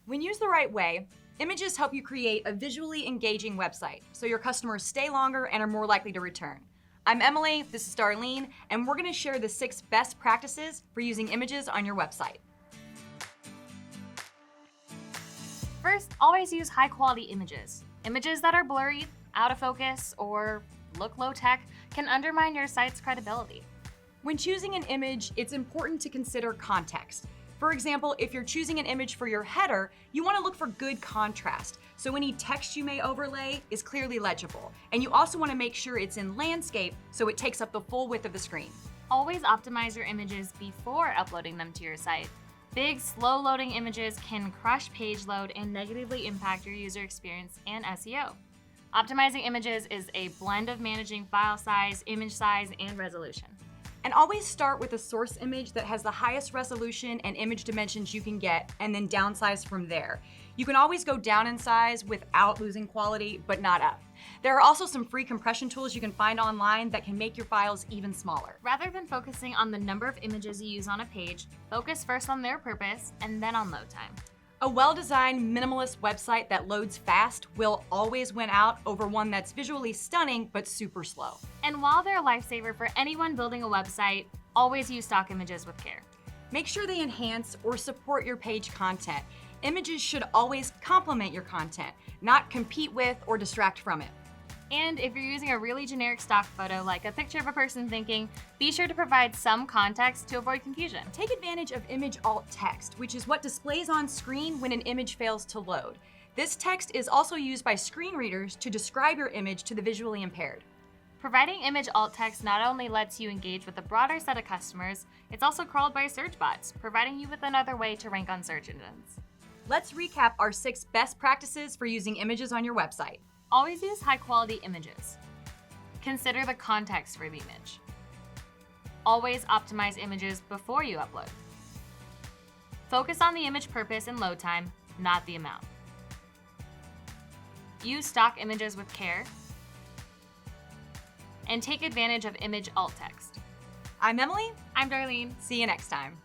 When used the right way, images help you create a visually engaging website so your customers stay longer and are more likely to return. I'm Emily, this is Darlene, and we're going to share the 6 best practices for using images on your website. First, always use high quality images. Images that are blurry, out of focus, or look low tech can undermine your site's credibility. When choosing an image, it's important to consider context. For example, if you're choosing an image for your header, you want to look for good contrast, so any text you may overlay is clearly legible. And you also want to make sure it's in landscape so it takes up the full width of the screen. Always optimize your images before uploading them to your site. Big, slow-loading images can crush page load and negatively impact your user experience and SEO. Optimizing images is a blend of managing file size, image size, and resolution. And always start with a source image that has the highest resolution and image dimensions you can get, and then downsize from there. You can always go down in size without losing quality, but not up. There are also some free compression tools you can find online that can make your files even smaller. Rather than focusing on the number of images you use on a page, focus first on their purpose and then on load time. A well-designed minimalist website that loads fast will always win out over one that's visually stunning but super slow. And while they're a lifesaver for anyone building a website, always use stock images with care. Make sure they enhance or support your page content. Images should always complement your content, not compete with or distract from it. And if you're using a really generic stock photo like a picture of a person thinking, be sure to provide some context to avoid confusion. Take advantage of image alt text, which is what displays on screen when an image fails to load. This text is also used by screen readers to describe your image to the visually impaired. Providing image alt text not only lets you engage with a broader set of customers, it's also crawled by search bots, providing you with another way to rank on search engines. Let's recap our 6 best practices for using images on your website. Always use high-quality images. Consider the context for the image. Always optimize images before you upload. Focus on the image purpose and load time, not the amount. Use stock images with care. And take advantage of image alt text. I'm Emily. I'm Darlene. See you next time.